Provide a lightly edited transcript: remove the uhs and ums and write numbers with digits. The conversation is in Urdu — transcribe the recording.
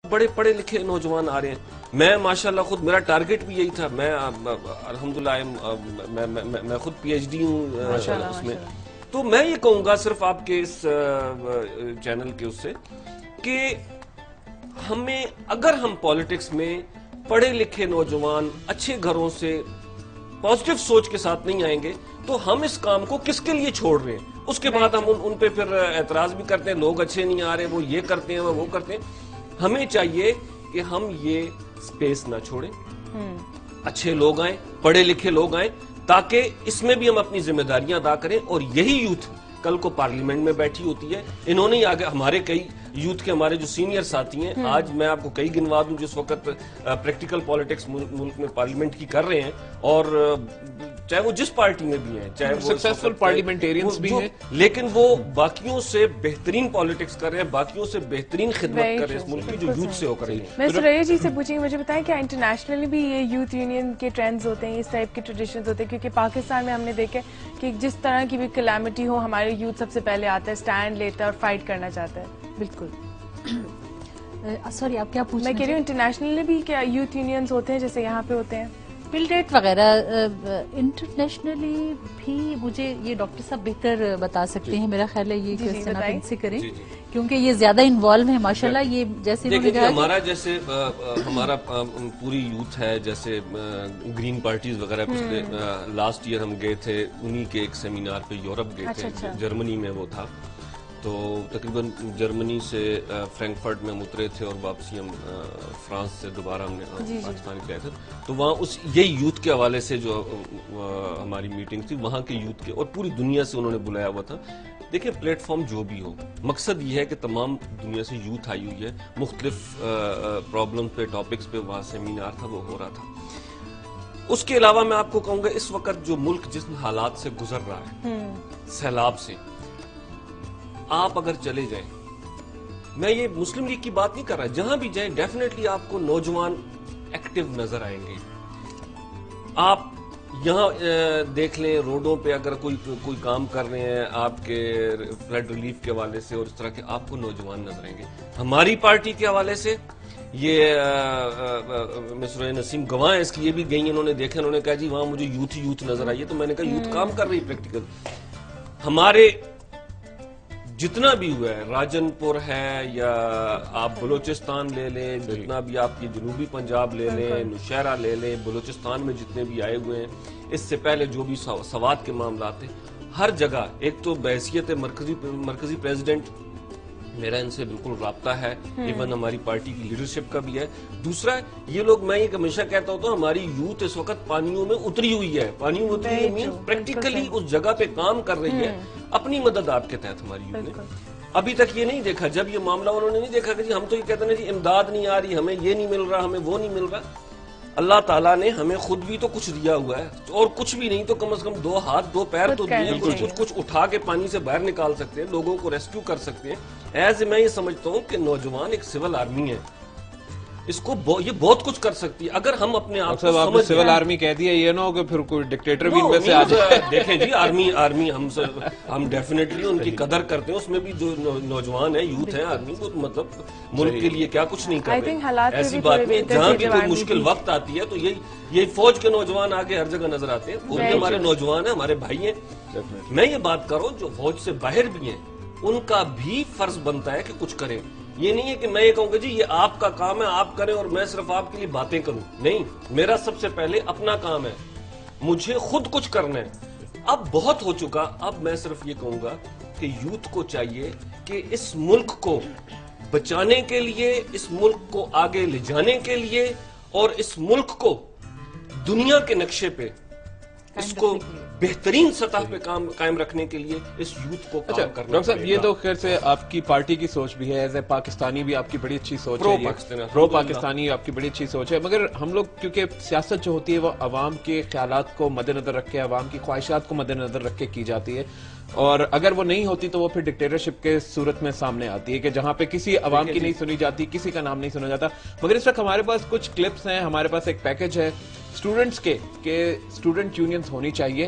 بڑے پڑھے لکھے نوجوان آ رہے ہیں. میں ماشاءاللہ خود میرا ٹارگٹ بھی یہی تھا. میں الحمدللہ میں خود پی ایچ ڈی ہوں اس میں. تو میں یہ کہوں گا صرف آپ کے اس چینل کے اس سے کہ ہمیں اگر ہم پالیٹکس میں پڑھے لکھے نوجوان اچھے گھروں سے پازیٹیو سوچ کے ساتھ نہیں آئیں گے تو ہم اس کام کو کس کے لیے چھوڑ رہے ہیں. اس کے بعد ہم ان پہ پھر اعتراض بھی کرتے ہیں, لوگ اچھے نہیں آ رہے, وہ یہ کرتے ہیں وہ کرتے ہیں. ہمیں چاہیے کہ ہم یہ سپیس نہ چھوڑیں, اچھے لوگ آئیں, پڑھے لکھے لوگ آئیں, تاکہ اس میں بھی ہم اپنی ذمہ داریاں ادا کریں. اور یہی یوتھ کل کو پارلیمنٹ میں بیٹھی ہوتی ہے. انہوں نے آگے ہمارے کئی یوتھ کے ہمارے جو سینئر ساتھی ہیں, آج میں آپ کو کئی گنوا دوں جس وقت پریکٹیکل پالیٹکس ملک میں پارلیمنٹ کی کر رہے ہیں, اور چاہے وہ جس پارٹی میں بھی ہیں, چاہے وہ سکسیسفل پارلیمنٹیرینز بھی ہیں, لیکن وہ باقیوں سے بہترین پالیٹکس کر رہے ہیں, باقیوں سے بہترین خدمت کر رہے ہیں اس ملک کی جو یوتھ سے ہو کر رہی ہے. میں سریہ جی سے پوچھیں گے, مجھے بتائیں کیا انٹرنیشنلی بھی یہ یوتھ یونین کے ٹرینڈز ہوتے ہیں, اس ٹائپ کے ٹریڈیشنز ہوتے ہیں؟ کیونکہ پاکستان میں ہم نے دیکھا کہ جس طرح کی بھی کلیمٹی ہو ہمارے یوتھ سب سے پہلے آتا ہے, سٹینڈ لیتا ہے اور فائٹ کرنا چاہتا ہے. بالکل. سوری آپ کیا پوچھ رہے ہیں؟ میں کہہ رہی ہوں انٹرنیشنلی بھی کیا یوتھ یونینز ہوتے ہیں جیسے یہاں پہ ہوتے ہیں بل ریٹ وغیرہ؟ انٹرنیشنلی بھی مجھے یہ ڈاکٹر صاحب بہتر بتا سکتے ہیں, میرا خیال ہے یہ کوسچن آپ ان سے کریں کیونکہ یہ زیادہ انوالو ہے ماشاءاللہ. یہ جیسے ہمارا جیسے ہمارا پوری یوتھ ہے, جیسے گرین پارٹیز وغیرہ, پچھلے لاسٹ ایئر ہم گئے تھے انہی کے ایک سیمینار پہ, یورپ گئے تھے, جرمنی میں وہ تھا. تو تقریباً جرمنی سے فرینکفرٹ میں ہم اترے تھے اور واپسی ہم فرانس سے دوبارہ ہم نے پاکستان گئے تھے. تو وہاں یہی یوتھ کے حوالے سے جو ہماری میٹنگ تھی, وہاں کے یوتھ کے اور پوری دنیا سے انہوں نے بلایا ہوا تھا. دیکھیں پلیٹ فارم جو بھی ہو, مقصد یہ ہے کہ تمام دنیا سے یوتھ آئی ہوئی ہے, مختلف پرابلم پہ ٹاپکس پہ وہاں سیمینار تھا وہ ہو رہا تھا. اس کے علاوہ میں آپ کو کہوں گا اس وقت جو ملک جس حالات سے گزر رہا ہے, سیلاب سے, آپ اگر چلے جائیں, میں یہ مسلم لیگ کی بات نہیں کر رہا, جہاں بھی جائیں ڈیفینیٹلی آپ کو نوجوان ایکٹیو نظر آئیں گے. آپ یہاں دیکھ لیں روڈوں پہ اگر کوئی کام کر رہے ہیں آپ کے فلڈ ریلیف کے حوالے سے اور اس طرح کے, آپ کو نوجوان نظر آئیں گے. ہماری پارٹی کے حوالے سے یہ مسرور نسیم گواہ ہیں اس کی, یہ بھی گئی, انہوں نے دیکھا, انہوں نے کہا جی وہاں مجھے یوتھ نظر آئی ہے. تو میں نے کہا یوتھ کام کر رہی پریکٹیکل. ہمارے جتنا بھی ہوا ہے, راجن پور ہے یا آپ بلوچستان لے لیں, جتنا بھی آپ یہ جنوبی پنجاب لے لیں, نوشہرہ لے لیں, بلوچستان میں جتنے بھی آئے ہوئے ہیں, اس سے پہلے جو بھی سوات کے معاملات ہیں, ہر جگہ ایک تو بحیثیت مرکزی پریزیڈنٹ میرا ان سے بالکل رابطہ ہے, ایون ہماری پارٹی کی لیڈرشپ کا بھی ہے. دوسرا یہ لوگ, میں یہ ہمیشہ کہتا ہوتا ہوں, ہماری یوتھ اس وقت پانیوں میں اتری ہوئی ہے. پانیوں میں اتری ہوئی مینس پریکٹیکلی اس جگہ پہ کام کر رہی ہے اپنی مدد آپ کے تحت. ہماری یوتھ نے ابھی تک یہ نہیں دیکھا, جب یہ معاملہ انہوں نے نہیں دیکھا کہ جی ہم تو یہ کہتے ہیں جی امداد نہیں آ رہی, ہمیں یہ نہیں مل رہا, ہمیں وہ نہیں مل رہا. اللہ تعالیٰ نے ہمیں خود بھی تو کچھ دیا ہوا ہے, اور کچھ بھی نہیں تو کم از کم 2 ہاتھ 2 پیر تو دیے, کچھ اٹھا کے پانی سے باہر نکال سکتے ہیں, لوگوں کو ریسکیو کر سکتے ہیں. ایز میں یہ سمجھتا ہوں کہ نوجوان ایک سول آرمی ہے, اس کو یہ بہت کچھ کر سکتی ہے اگر ہم اپنے آپ کو سمجھ. سول آرمی کہہ دیا, یہ نہ ہو کہ پھر کوئی ڈکٹیٹر بھی ان میں سے آ جائے. دیکھیں جی آرمی ہم ڈیفینیٹلی ان کی قدر کرتے ہیں, اس میں بھی جو نوجوان ہیں, یوتھ ہیں, آرمی کو مطلب ملک کے لیے کیا کچھ نہیں کر رہے. ایسی بات نہیں, جہاں بھی کوئی مشکل وقت آتی ہے تو یہی فوج کے نوجوان آگے ہر جگہ نظر آتے ہیں. وہ بھی ہمارے نوجوان ہیں, ہمارے بھائی ہیں. میں یہ بات کر رہا ہوں جو فوج سے باہر بھی ہیں, ان کا بھی فرض بنتا ہے کہ کچھ کریں. یہ نہیں ہے کہ میں یہ کہوں کہ جی یہ آپ کا کام ہے آپ کریں اور میں صرف آپ کے لیے باتیں کروں. نہیں, میرا سب سے پہلے اپنا کام ہے, مجھے خود کچھ کرنا ہے. اب بہت ہو چکا, اب میں صرف یہ کہوں گا کہ یوتھ کو چاہیے کہ اس ملک کو بچانے کے لیے, اس ملک کو آگے لے جانے کے لیے, اور اس ملک کو دنیا کے نقشے پہ اس کو بہترین سطح پہ قائم رکھنے کے لیے اس یوتھ کو کام کرنا. ڈاکٹر صاحب یہ تو خیر سے آپ کی پارٹی کی سوچ بھی ہے, ایز اے پاکستانی بھی آپ کی بڑی اچھی سوچ ہے, پرو پاکستانی آپ کی بڑی اچھی سوچ ہے. مگر ہم لوگ کیونکہ سیاست جو ہوتی ہے وہ عوام کے خیالات کو مد نظر رکھ کے, عوام کی خواہشات کو مد نظر رکھ کے کی جاتی ہے, اور اگر وہ نہیں ہوتی تو وہ پھر ڈکٹیٹرشپ کے صورت میں سامنے آتی ہے کہ جہاں پہ کسی عوام کی نہیں سنی جاتی, کسی کا نام نہیں سنا جاتا. مگر اس وقت ہمارے پاس کچھ کلپس ہیں, ہمارے پاس ایک پیکج ہے اسٹوڈنٹس کے, کہ اسٹوڈنٹ یونینز ہونی چاہیے,